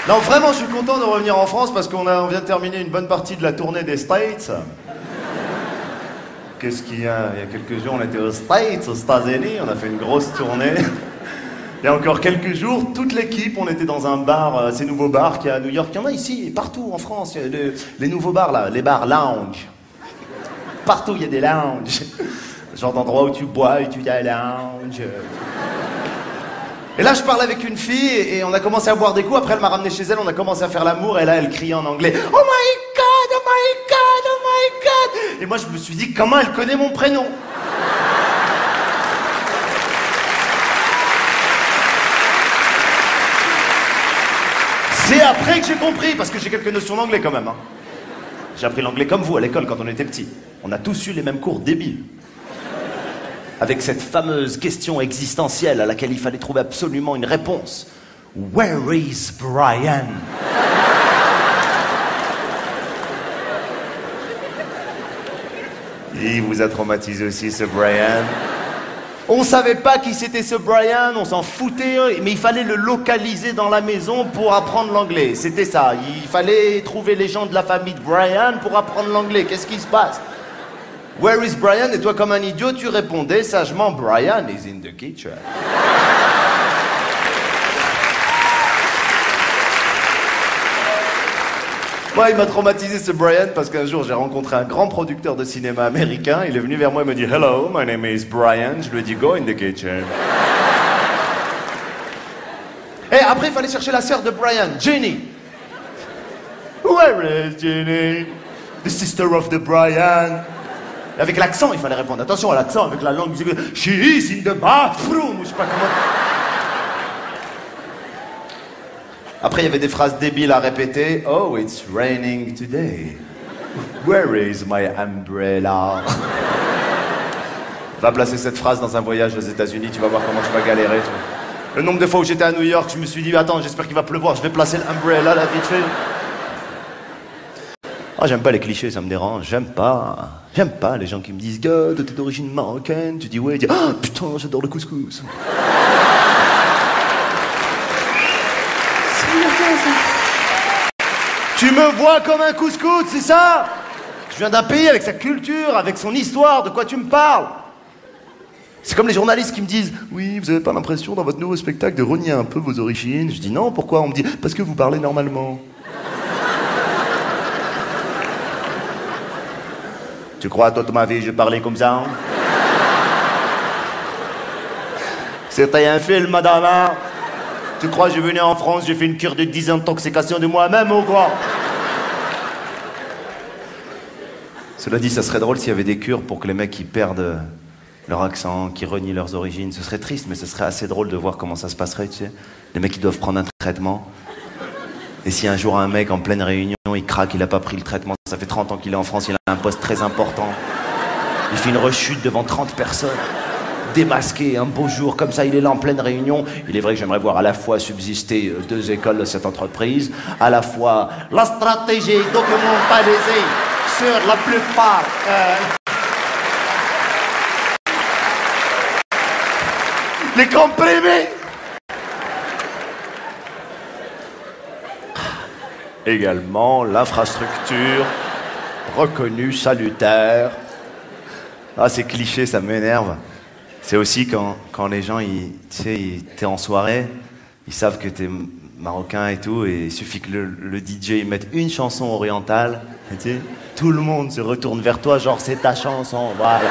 Non, vraiment, je suis content de revenir en France parce qu'on vient de terminer une bonne partie de la tournée des States. Qu'est-ce qu'il y a? Il y a quelques jours, on était aux States, aux États-Unis, on a fait une grosse tournée. Il y a encore quelques jours, toute l'équipe, on était dans un bar, ces nouveaux bars qu'il y a à New York. Il y en a ici, partout en France, il y a les nouveaux bars là, les bars lounge. Partout, il y a des lounges. Genre d'endroit où tu bois et tu dis lounge. Et là, je parle avec une fille et on a commencé à boire des coups. Après, elle m'a ramené chez elle, on a commencé à faire l'amour et là, elle criait en anglais « Oh my God, oh my God, oh my God !» Et moi, je me suis dit « Comment elle connaît mon prénom ?» C'est après que j'ai compris, parce que j'ai quelques notions d'anglais quand même. Hein. J'ai appris l'anglais comme vous à l'école quand on était petits. On a tous eu les mêmes cours débiles. Avec cette fameuse question existentielle à laquelle il fallait trouver absolument une réponse. Where is Brian? Il vous a traumatisé aussi ce Brian. On savait pas qui c'était ce Brian, on s'en foutait, mais il fallait le localiser dans la maison pour apprendre l'anglais. C'était ça, il fallait trouver les gens de la famille de Brian pour apprendre l'anglais. Qu'est-ce qui se passe? Where is Brian? Et toi, comme un idiot, tu répondais sagement, Brian is in the kitchen. Moi, il m'a traumatisé ce Brian parce qu'un jour, j'ai rencontré un grand producteur de cinéma américain. Il est venu vers moi et me dit « Hello, my name is Brian ». Je lui ai dit « Go in the kitchen ». Et après, il fallait chercher la sœur de Brian, Jenny. Where is Jenny? The sister of the Brian. Et avec l'accent, il fallait répondre. Attention à l'accent, avec la langue. She is in the bathroom. Je sais pas comment... Après, il y avait des phrases débiles à répéter. Oh, it's raining today. Where is my umbrella? Va placer cette phrase dans un voyage aux États-Unis, tu vas voir comment tu vas galérer. Le nombre de fois où j'étais à New York, je me suis dit, attends, j'espère qu'il va pleuvoir, je vais placer l'umbrella là, vite fait. Ah, j'aime pas les clichés, ça me dérange, j'aime pas. J'aime pas les gens qui me disent, gars, t'es d'origine marocaine. Tu dis, ouais, tu dis, ah, putain, j'adore le couscous. Tu me vois comme un couscous, c'est ça? Je viens d'un pays avec sa culture, avec son histoire, de quoi tu me parles? C'est comme les journalistes qui me disent « Oui, vous avez pas l'impression dans votre nouveau spectacle de renier un peu vos origines ?» Je dis « Non, pourquoi ?» On me dit « Parce que vous parlez normalement. » Tu crois toute ma vie je parlais comme ça? C'était un film, madame, hein? Tu crois que je venais en France, j'ai fait une cure de désintoxication de moi-même ou quoi? Cela dit, ça serait drôle s'il y avait des cures pour que les mecs qui perdent leur accent, qui renient leurs origines. Ce serait triste, mais ce serait assez drôle de voir comment ça se passerait, tu sais. Les mecs qui doivent prendre un traitement. Et si un jour un mec en pleine réunion, il craque, il a pas pris le traitement, ça fait 30 ans qu'il est en France, il a un poste très important. Il fait une rechute devant 30 personnes. Démasqué, un beau jour, comme ça, il est là en pleine réunion. Il est vrai que j'aimerais voir à la fois subsister deux écoles de cette entreprise, à la fois la stratégie documentalisée sur la plupart... les comprimés. Également l'infrastructure reconnue, salutaire. Ah, ces clichés, ça m'énerve. C'est aussi quand les gens, tu sais, t'es en soirée, ils savent que t'es marocain et tout, et il suffit que le DJ il mette une chanson orientale, tu sais, tout le monde se retourne vers toi, genre c'est ta chanson, voilà.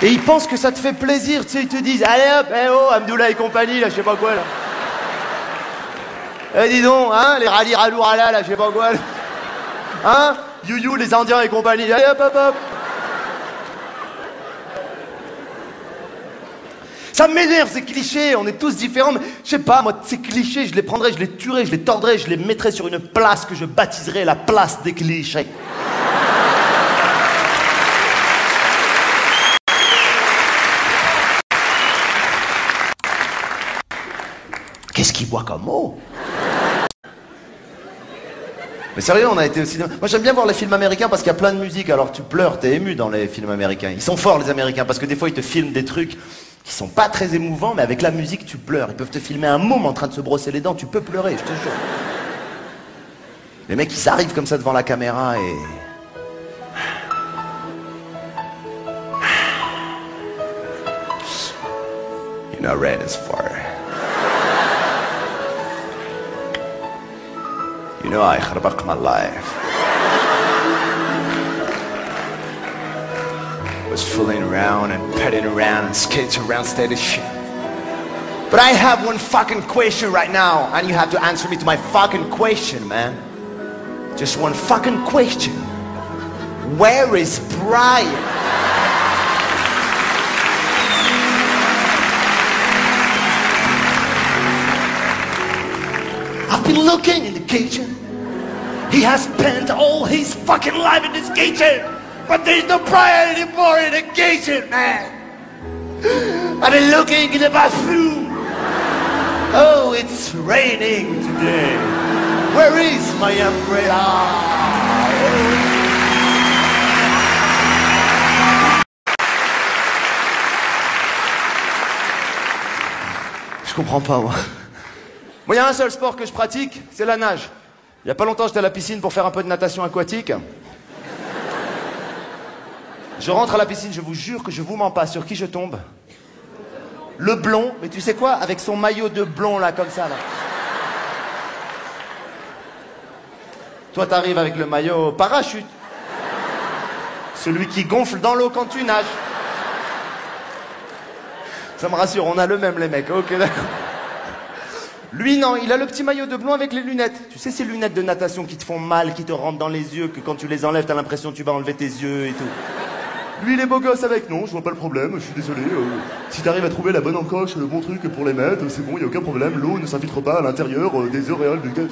Et ils pensent que ça te fait plaisir, tu sais, ils te disent, allez hop, eh oh, Amdoula et compagnie, là, je sais pas quoi, là. Eh, dis donc, hein, les rallyes ralourala, là, je sais pas quoi, là. Hein, you, les Indiens et compagnie, allez hop, hop, hop. Ça m'énerve, ces clichés, on est tous différents, mais je sais pas, moi, ces clichés, je les prendrais, je les tuerais, je les tordrais, je les mettrais sur une place que je baptiserais la place des clichés. Qu'est-ce qu'il boit comme mot? Mais sérieux, on a été au cinéma. Moi, j'aime bien voir les films américains parce qu'il y a plein de musique. Alors tu pleures, t'es ému dans les films américains. Ils sont forts, les Américains, parce que des fois, ils te filment des trucs qui sont pas très émouvants, mais avec la musique, tu pleures. Ils peuvent te filmer un môme en train de se brosser les dents, tu peux pleurer, je te jure. Les mecs, ils arrivent comme ça devant la caméra et... You're not ready as far. You know, I خربق my life. Was fooling around and petting around and skating around steady shit. But I have one fucking question right now, and you have to answer me to my fucking question, man. Just one fucking question. Where is Brian? I've been looking in the kitchen. He has spent all his fucking life in this kitchen. But there's no Brian anymore in the kitchen, man. I've been looking in the bathroom. Oh, it's raining today. Where is my umbrella? Je comprends pas, moi. Moi, il y a un seul sport que je pratique, c'est la nage. Il y a pas longtemps, j'étais à la piscine pour faire un peu de natation aquatique. Je rentre à la piscine, je vous jure que je vous mens pas. Sur qui je tombe? Le blond, mais tu sais quoi? Avec son maillot de blond, là, comme ça, là. Toi, t'arrives avec le maillot parachute. Celui qui gonfle dans l'eau quand tu nages. Ça me rassure, on a le même, les mecs. Ok, d'accord. Lui, non, il a le petit maillot de blond avec les lunettes. Tu sais, ces lunettes de natation qui te font mal, qui te rentrent dans les yeux, que quand tu les enlèves, t'as l'impression que tu vas enlever tes yeux et tout. Lui, il est beau gosse avec. Non, je vois pas le problème, je suis désolé. Si t'arrives à trouver la bonne encoche, le bon truc pour les mettre, c'est bon, y a aucun problème. L'eau ne s'infiltre pas à l'intérieur des auréoles du gars.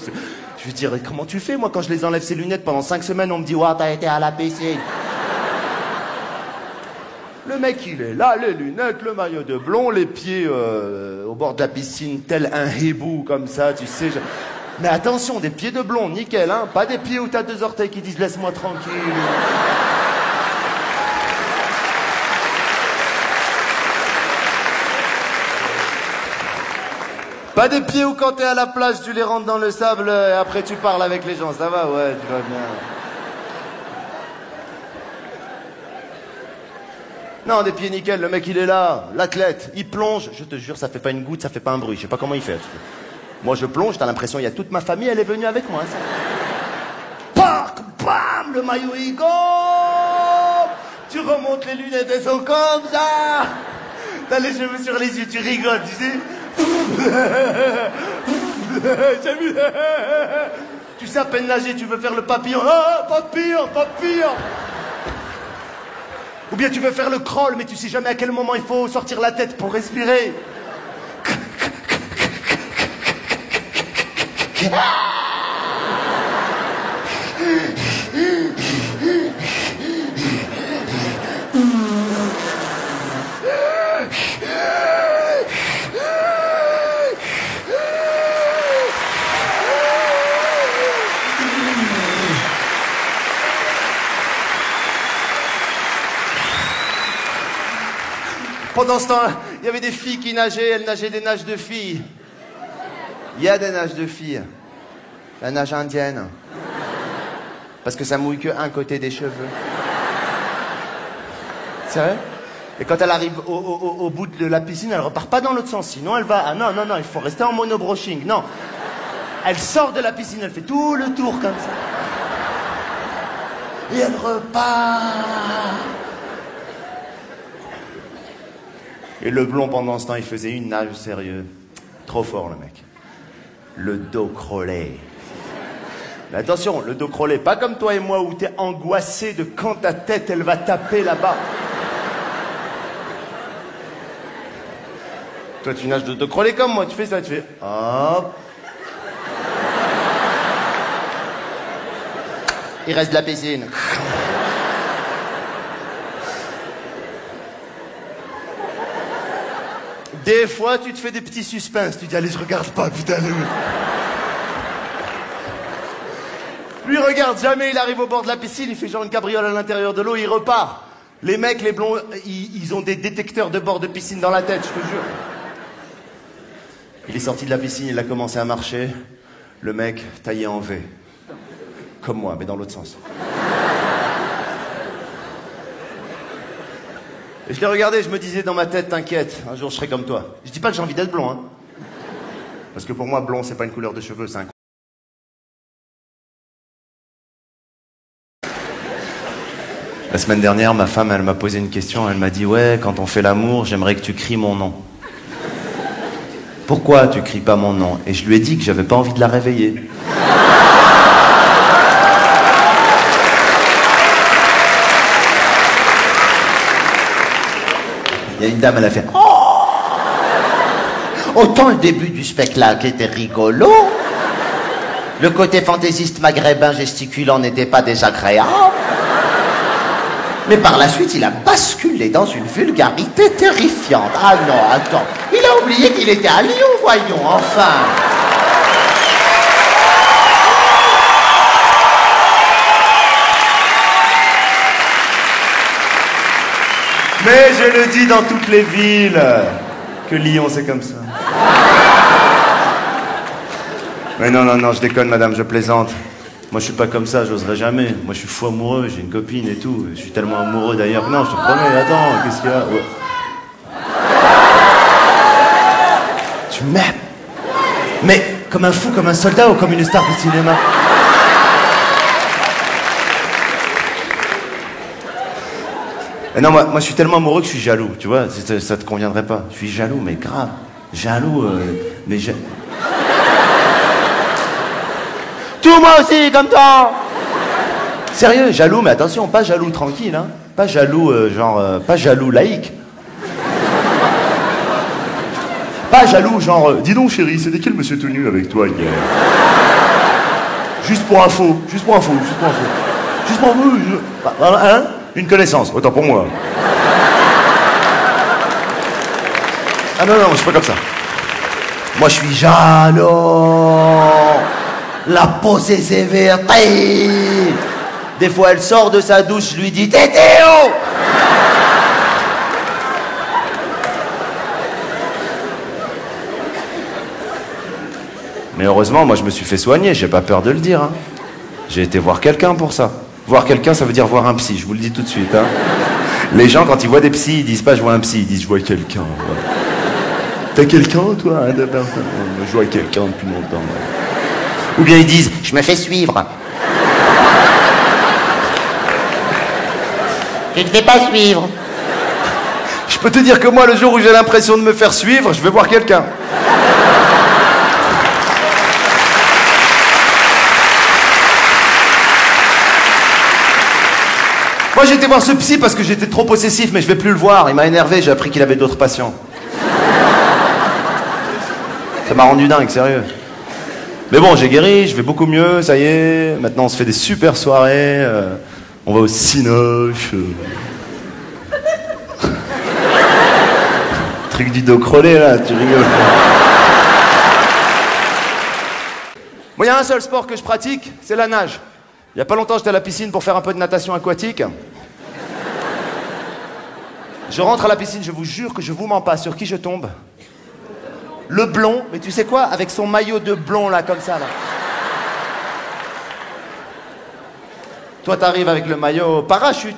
Je veux dire, comment tu fais, moi, quand je les enlève ces lunettes pendant 5 semaines, on me dit, ouah, t'as été à la piscine. Le mec, il est là, les lunettes, le maillot de blond, les pieds au bord de la piscine, tel un hibou, comme ça, tu sais. Mais attention, des pieds de blond, nickel, hein. Pas des pieds où t'as 2 orteils qui disent, laisse-moi tranquille. Pas des pieds où quand t'es à la plage, tu les rentres dans le sable et après tu parles avec les gens. Ça va? Ouais, tu vas bien. Non, des pieds nickel, le mec il est là, l'athlète, il plonge. Je te jure, ça fait pas une goutte, ça fait pas un bruit. Je sais pas comment il fait. Moi je plonge, t'as l'impression il y a toute ma famille, elle est venue avec moi. Ça. Pac, bam, le maillot il gonfle. Tu remontes les lunettes, elles sont comme ça. T'as les cheveux sur les yeux, tu rigoles, tu sais. J'ai vu. Tu sais à peine nager, tu veux faire le papillon. Ah, papillon, papillon. Ou bien tu veux faire le crawl, mais tu sais jamais à quel moment il faut sortir la tête pour respirer. Pendant ce temps, il y avait des filles qui nageaient, elles nageaient des nages de filles. Il y a des nages de filles. La nage indienne. Parce que ça mouille que un côté des cheveux. Sérieux? Et quand elle arrive au bout de la piscine, elle repart pas dans l'autre sens. Sinon, elle va... Ah non, non, non, il faut rester en monobroching. Non. Elle sort de la piscine, elle fait tout le tour comme ça. Et elle repart. Et le blond, pendant ce temps, il faisait une nage sérieux. Trop fort, le mec. Le dos crawlé. Mais attention, le dos crawlé, pas comme toi et moi où t'es angoissé de quand ta tête, elle va taper là-bas. Toi, tu nages de dos crawlé comme moi, tu fais ça, tu fais... Hop. Il reste de la piscine. Des fois, tu te fais des petits suspens. Tu dis, allez, je regarde pas, putain. Lui, regarde jamais, il arrive au bord de la piscine, il fait genre une cabriole à l'intérieur de l'eau, il repart. Les mecs, les blonds, ils ont des détecteurs de bord de piscine dans la tête, je te jure. Il est sorti de la piscine, il a commencé à marcher. Le mec, taillé en V. Comme moi, mais dans l'autre sens. Et je l'ai regardé, je me disais dans ma tête, t'inquiète, un jour je serai comme toi. Je dis pas que j'ai envie d'être blond, hein. Parce que pour moi, blond, c'est pas une couleur de cheveux, c'est un... La semaine dernière, ma femme, elle m'a posé une question, elle m'a dit « Ouais, quand on fait l'amour, j'aimerais que tu cries mon nom. » Pourquoi tu cries pas mon nom? Et je lui ai dit que j'avais pas envie de la réveiller. Il y a une dame, elle a fait « Oh !» Autant le début du spectacle était rigolo, le côté fantaisiste maghrébin gesticulant n'était pas désagréable. Mais par la suite, il a basculé dans une vulgarité terrifiante. Ah non, attends, il a oublié qu'il était à Lyon, voyons, enfin. Mais je le dis dans toutes les villes, que Lyon, c'est comme ça. Mais non, non, non, je déconne, madame, je plaisante. Moi, je suis pas comme ça, j'oserais jamais. Moi, je suis fou amoureux, j'ai une copine et tout. Je suis tellement amoureux d'ailleurs. Non, je te promets, attends, qu'est-ce qu'il y a? Ouais. Tu m'aimes? Mais comme un fou, comme un soldat ou comme une star de cinéma? Mais non, moi, je suis tellement amoureux que je suis jaloux, tu vois, ça te conviendrait pas. Je suis jaloux, mais grave. Jaloux, mais tout moi aussi, comme toi. Sérieux, jaloux, mais attention, pas jaloux tranquille, hein. Pas jaloux, pas jaloux laïque. Pas jaloux, dis donc chérie, c'était quel monsieur tout nu avec toi hier? Juste pour info, juste pour info, juste pour info. Juste pour info, hein? Une connaissance, autant pour moi. Ah non, non, je suis pas comme ça. Moi, je suis jaloux. La posée sévère. Des fois, elle sort de sa douche, je lui dis « Tétéo !» Mais heureusement, moi, je me suis fait soigner, j'ai pas peur de le dire. Hein. J'ai été voir quelqu'un pour ça. Voir quelqu'un, ça veut dire voir un psy, je vous le dis tout de suite. Hein. Les gens, quand ils voient des psys, ils disent pas « je vois un psy », ils disent « je vois quelqu'un ». Ouais. T'as quelqu'un, toi, hein, de personne? Je vois quelqu'un depuis longtemps. Ouais. Ou bien ils disent « je me fais suivre ». Je ne te fais pas suivre. Je peux te dire que moi, le jour où j'ai l'impression de me faire suivre, je vais voir quelqu'un. Moi, j'ai été voir ce psy parce que j'étais trop possessif, mais je vais plus le voir. Il m'a énervé, j'ai appris qu'il avait d'autres patients. Ça m'a rendu dingue, sérieux. Mais bon, j'ai guéri, je vais beaucoup mieux, ça y est. Maintenant, on se fait des super soirées. On va au Cinoche. Truc du dos crôlé, là, tu rigoles. Moi, il y a un seul sport que je pratique, c'est la nage. Il y a pas longtemps, j'étais à la piscine pour faire un peu de natation aquatique. Je rentre à la piscine, je vous jure que je vous mens pas. Sur qui je tombe? Le blond, mais tu sais quoi? Avec son maillot de blond, là, comme ça, là. Toi, t'arrives avec le maillot parachute.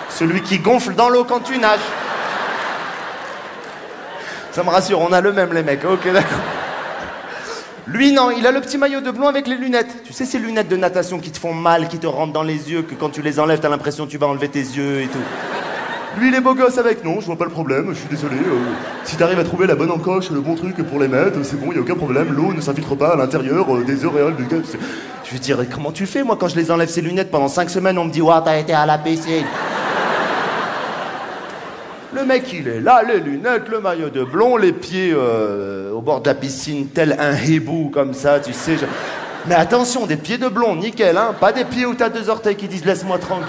Celui qui gonfle dans l'eau quand tu nages. Ça me rassure, on a le même, les mecs. Ok, d'accord. Lui, non, il a le petit maillot de blond avec les lunettes. Tu sais, ces lunettes de natation qui te font mal, qui te rentrent dans les yeux, que quand tu les enlèves, t'as l'impression que tu vas enlever tes yeux et tout. Lui, il est beau gosse avec. Non, je vois pas le problème, je suis désolé. Si t'arrives à trouver la bonne encoche, le bon truc pour les mettre, c'est bon, y a aucun problème. L'eau ne s'infiltre pas à l'intérieur des auréoles du gars. Je veux dire, comment tu fais, moi, quand je les enlève ces lunettes pendant 5 semaines, on me dit, ouah, t'as été à la piscine. Le mec, il est là, les lunettes, le maillot de blond, les pieds au bord de la piscine, tel un hibou, comme ça, tu sais. Mais attention, des pieds de blond, nickel, hein. Pas des pieds où t'as 2 orteils qui disent « laisse-moi tranquille ».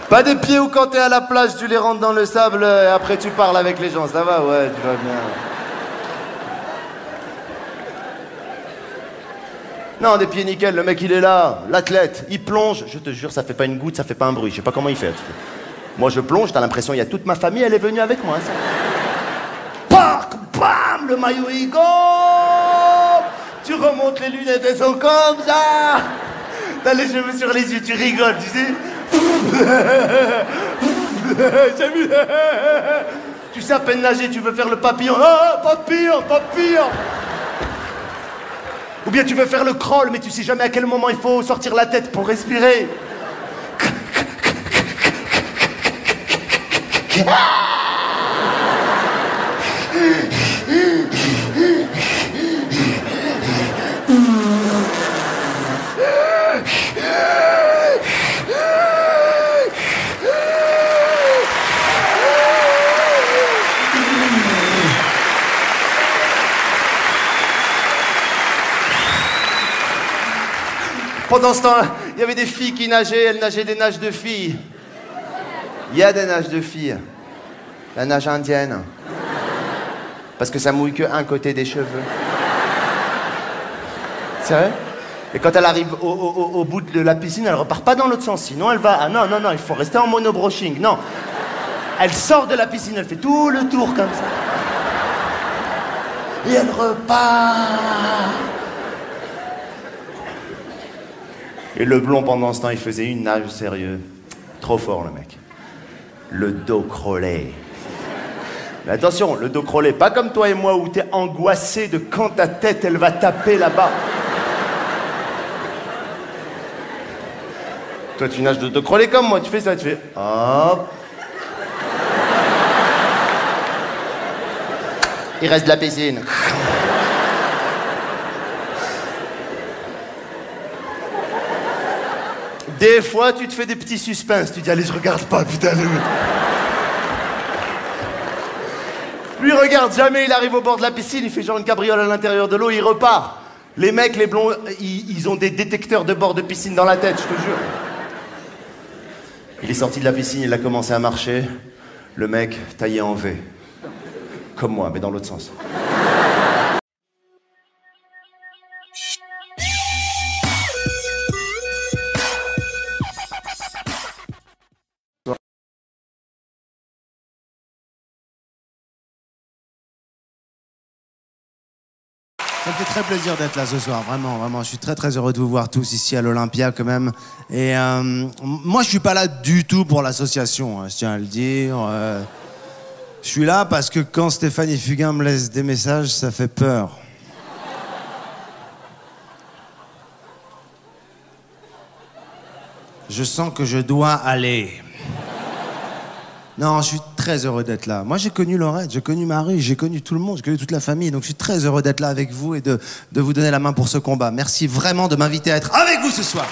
Pas des pieds où quand t'es à la plage, tu les rentres dans le sable et après tu parles avec les gens. Ça va? Ouais, tu vas bien. Non, des pieds nickel, le mec il est là, l'athlète, il plonge, je te jure, ça fait pas une goutte, ça fait pas un bruit, je sais pas comment il fait. Moi je plonge, t'as l'impression il y a toute ma famille, elle est venue avec moi. Ça. Pac, bam, le maillot il gonfle. Tu remontes les lunettes, elles sont comme ça. T'as les cheveux sur les yeux, tu rigoles, tu sais. J'ai vu. Tu sais à peine nager, tu veux faire le papillon. Ah, papillon, papillon. Ou bien tu veux faire le crawl, mais tu sais jamais à quel moment il faut sortir la tête pour respirer. Pendant ce temps, il y avait des filles qui nageaient, elles nageaient des nages de filles. Il y a des nages de filles. La nage indienne. Parce que ça mouille que un côté des cheveux. C'est vrai? Et quand elle arrive au bout de la piscine, elle repart pas dans l'autre sens. Sinon, elle va... Ah non, non, non, il faut rester en monobroching. Non. Elle sort de la piscine, elle fait tout le tour comme ça. Et elle repart. Et le blond, pendant ce temps, il faisait une nage sérieux. Trop fort, le mec. Le dos crawlé. Mais attention, le dos crawlé, pas comme toi et moi où t'es angoissé de quand ta tête, elle va taper là-bas. Toi, tu nages de dos crawlé comme moi. Tu fais ça, tu fais... Hop. Il reste de la piscine. Des fois, tu te fais des petits suspens. Tu dis, allez, je regarde pas, putain. Lui, regarde jamais, il arrive au bord de la piscine, il fait genre une cabriole à l'intérieur de l'eau, il repart. Les mecs, les blonds, ils ont des détecteurs de bord de piscine dans la tête, je te jure. Il est sorti de la piscine, il a commencé à marcher. Le mec, taillé en V. Comme moi, mais dans l'autre sens. Ça me fait très plaisir d'être là ce soir, vraiment, vraiment. Je suis très très heureux de vous voir tous ici à l'Olympia quand même. Et moi je suis pas là du tout pour l'association, hein, je tiens à le dire. Je suis là parce que quand Stéphanie Fugain me laisse des messages, ça fait peur. Je sens que je dois aller. Non, je suis très heureux d'être là. Moi, j'ai connu Laurette, j'ai connu Marie, j'ai connu tout le monde, j'ai connu toute la famille. Donc, je suis très heureux d'être là avec vous et de vous donner la main pour ce combat. Merci vraiment de m'inviter à être avec vous ce soir.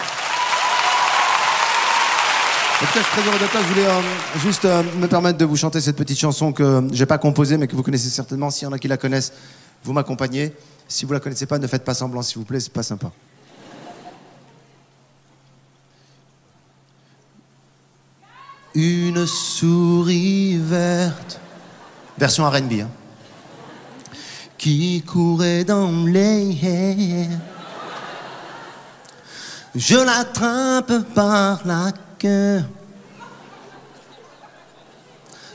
En tout cas, je suis très heureux d'être là. Je voulais juste me permettre de vous chanter cette petite chanson que j'ai pas composée, mais que vous connaissez certainement. S'il y en a qui la connaissent, vous m'accompagnez. Si vous la connaissez pas, ne faites pas semblant, s'il vous plaît, c'est pas sympa. Une souris verte, version R&B, hein, qui courait dans les airs. Je l'attrape par la queue.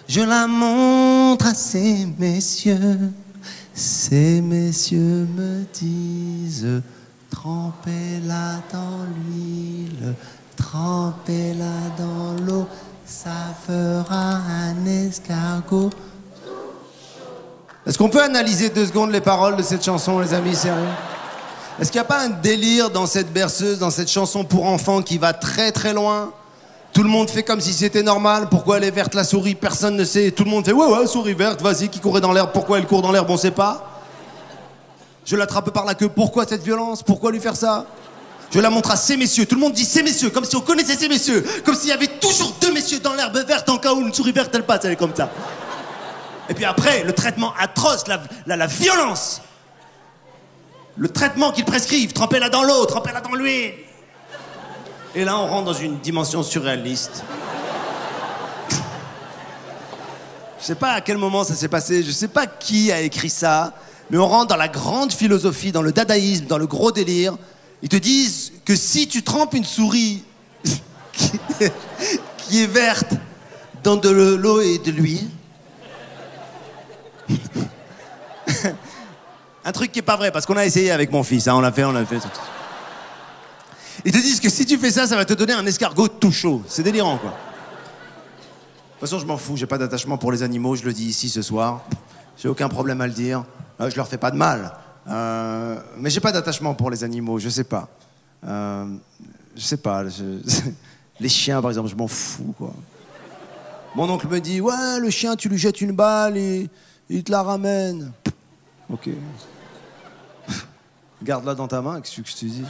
Je la montre à ces messieurs. Ces messieurs me disent: trempez-la dans l'huile, trempez-la dans l'eau. Ça fera un escargot. Est-ce qu'on peut analyser 2 secondes les paroles de cette chanson, les amis, sérieux? Est-ce qu'il n'y a pas un délire dans cette berceuse, dans cette chanson pour enfants qui va très très loin? Tout le monde fait comme si c'était normal. Pourquoi elle est verte la souris? Personne ne sait. Tout le monde fait ouais, souris verte, vas-y, qui courait dans l'herbe. Pourquoi elle court dans l'herbe? On sait pas. Je l'attrape par la queue. Pourquoi cette violence? Pourquoi lui faire ça? Je la montre à ces messieurs. Tout le monde dit ces messieurs, comme si on connaissait ces messieurs. Comme s'il y avait toujours 2 messieurs dans l'herbe verte en cas où une souris verte elle passe, elle est comme ça. Et puis après, le traitement atroce, la violence. Le traitement qu'ils prescrivent, trempez-la dans l'eau, trempez-la dans l'huile. Et là, on rentre dans une dimension surréaliste. Je sais pas à quel moment ça s'est passé, je sais pas qui a écrit ça, mais on rentre dans la grande philosophie, dans le dadaïsme, dans le gros délire. Ils te disent que si tu trempes une souris qui est verte dans de l'eau et de l'huile, un truc qui est pas vrai, parce qu'on a essayé avec mon fils, hein, on l'a fait. Ils te disent que si tu fais ça, ça va te donner un escargot tout chaud. C'est délirant, quoi. De toute façon, je m'en fous, j'ai pas d'attachement pour les animaux, je le dis ici ce soir. J'ai aucun problème à le dire. Je leur fais pas de mal. Mais j'ai pas d'attachement pour les animaux, je sais pas. Je sais pas. Les chiens, par exemple, je m'en fous, quoi. Mon oncle me dit, ouais, le chien, tu lui jettes une balle et il te la ramène. Ok. Garde-la dans ta main, qu'est-ce que je te dis?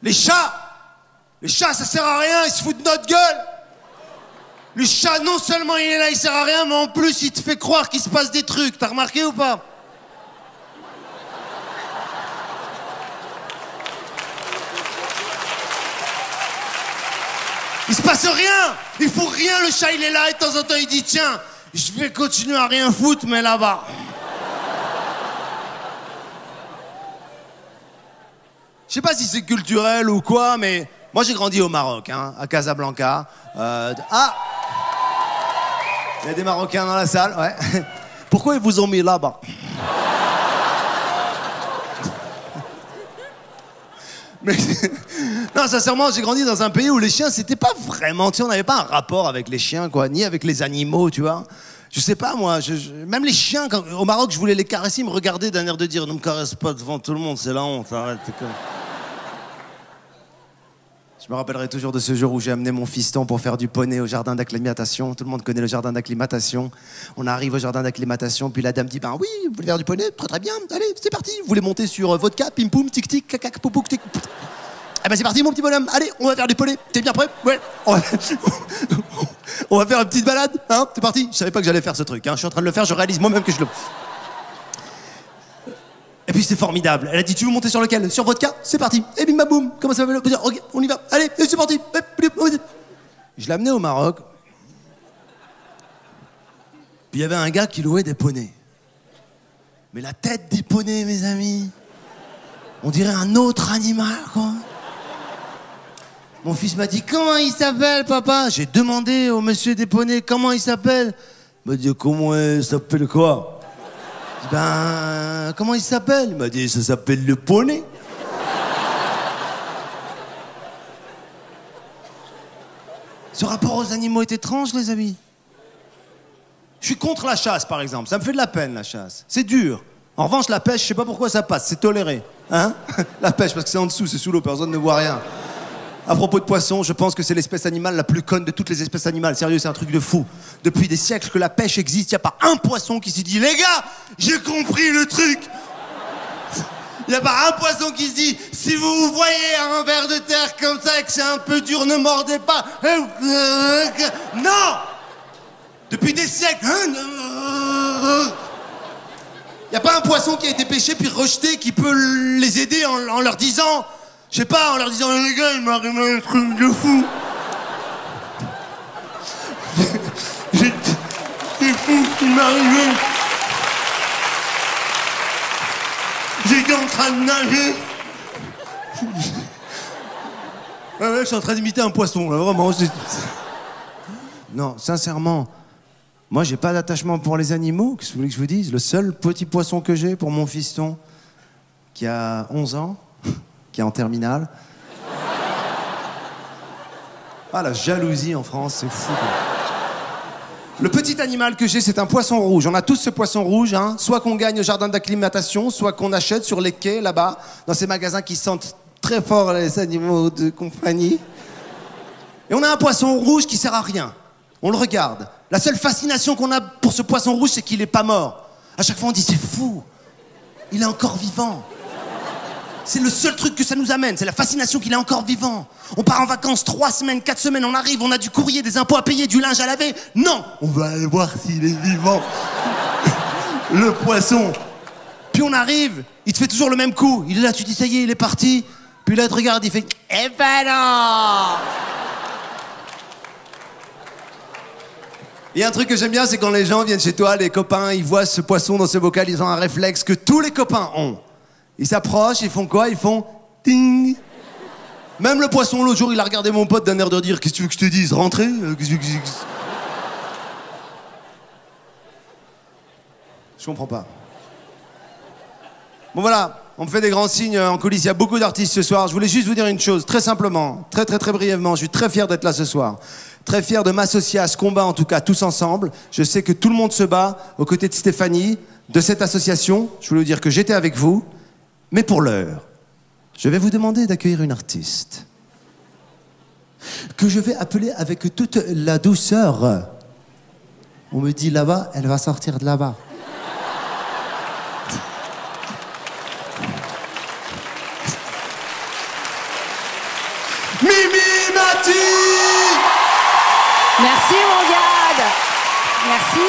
Les chats, ça sert à rien, ils se foutent de notre gueule. Le chat, non seulement il est là, il sert à rien, mais en plus, il te fait croire qu'il se passe des trucs. T'as remarqué ou pas? Il se passe rien. Il fout rien, le chat, il est là, et de temps en temps, il dit, tiens, je vais continuer à rien foutre, mais là-bas. Je sais pas si c'est culturel ou quoi, mais moi, j'ai grandi au Maroc, hein, à Casablanca. Il y a des Marocains dans la salle, ouais. Pourquoi ils vous ont mis là-bas? Mais non, sincèrement, j'ai grandi dans un pays où les chiens, c'était pas vraiment... Tu sais, on n'avait pas un rapport avec les chiens, quoi, ni avec les animaux, tu vois. Je sais pas, moi, même les chiens, au Maroc, je voulais les caresser, ils me regardaient d'un air de dire « Ne me caresse pas devant tout le monde, c'est la honte, arrête. » Je me rappellerai toujours de ce jour où j'ai amené mon fiston pour faire du poney au jardin d'acclimatation. Tout le monde connaît le jardin d'acclimatation. On arrive au jardin d'acclimatation, puis la dame dit, ben oui, vous voulez faire du poney? Très très bien, allez, c'est parti. Vous voulez monter sur vodka, pim poum, tic tic, cacac, poupouk, tic. Eh ben c'est parti mon petit bonhomme, allez, on va faire du poney. T'es bien prêt? Ouais. On va faire une petite balade, hein? C'est parti. Je savais pas que j'allais faire ce truc, hein. Je suis en train de le faire, je réalise moi-même que je le... Et puis c'était formidable. Elle a dit, tu veux monter sur lequel? Sur vodka? C'est parti. Et bim bam boum. Comment ça va? Ok, on y va. Allez, c'est parti. Je l'ai amené au Maroc. Puis il y avait un gars qui louait des poneys. Mais la tête des poneys, mes amis, on dirait un autre animal, quoi. Mon fils m'a dit, comment il s'appelle, papa? J'ai demandé au monsieur des poneys, comment il s'appelle? Il m'a dit, comment il s'appelle quoi? Ben, comment il s'appelle? Il m'a dit, ça s'appelle le poney. Ce rapport aux animaux est étrange, les amis. Je suis contre la chasse, par exemple. Ça me fait de la peine, la chasse. C'est dur. En revanche, la pêche, je sais pas pourquoi ça passe. C'est toléré. Hein? La pêche, parce que c'est en dessous, c'est sous l'eau, personne ne voit rien. À propos de poissons, je pense que c'est l'espèce animale la plus conne de toutes les espèces animales. Sérieux, c'est un truc de fou. Depuis des siècles que la pêche existe, il n'y a pas un poisson qui s'est dit « Les gars, j'ai compris le truc !» Il n'y a pas un poisson qui se dit « Si vous voyez un ver de terre comme ça et que c'est un peu dur, ne mordez pas !» Non! Depuis des siècles. Il n'y a pas un poisson qui a été pêché puis rejeté qui peut les aider en leur disant... Je sais pas, en leur disant, les gars, il m'est arrivé un truc de fou. C'est fou ce qui m'est arrivé. J'étais en train de nager. Ouais, je suis en train d'imiter un poisson, là, vraiment. Non, sincèrement, moi, j'ai pas d'attachement pour les animaux. Qu'est-ce que vous voulez que je vous dise? Le seul petit poisson que j'ai pour mon fiston, qui a 11 ans, qui est en terminale. Ah, la jalousie en France, c'est fou, quoi. Le petit animal que j'ai, c'est un poisson rouge. On a tous ce poisson rouge, hein. Soit qu'on gagne au jardin d'acclimatation, soit qu'on achète sur les quais, là-bas, dans ces magasins qui sentent très fort les animaux de compagnie. Et on a un poisson rouge qui sert à rien. On le regarde. La seule fascination qu'on a pour ce poisson rouge, c'est qu'il est pas mort. À chaque fois, on dit, c'est fou. Il est encore vivant. C'est le seul truc que ça nous amène, c'est la fascination qu'il est encore vivant. On part en vacances 3 semaines, 4 semaines, on arrive, on a du courrier, des impôts à payer, du linge à laver. Non, on va aller voir s'il est vivant. Le poisson. Puis on arrive, il te fait toujours le même coup. Il est là, tu dis ça y est, il est parti. Puis là, il te regarde, il fait « Eh ben non !» Il y a un truc que j'aime bien, c'est quand les gens viennent chez toi, les copains, ils voient ce poisson dans ce bocal, ils ont un réflexe que tous les copains ont. Ils s'approchent, ils font quoi? Ils font ting. Même le poisson, l'autre jour, il a regardé mon pote d'un air de dire: qu'est-ce que tu veux que je te dise? Rentrez? Je comprends pas. Bon voilà, on me fait des grands signes en coulisses, il y a beaucoup d'artistes ce soir. Je voulais juste vous dire une chose, très simplement, très brièvement. Je suis très fier d'être là ce soir. Très fier de m'associer à ce combat, en tout cas, tous ensemble. Je sais que tout le monde se bat aux côtés de Stéphanie, de cette association. Je voulais vous dire que j'étais avec vous. Mais pour l'heure, je vais vous demander d'accueillir une artiste que je vais appeler avec toute la douceur. On me dit là-bas, elle va sortir de là-bas. Mimi Mati! Merci mon Gad. Merci.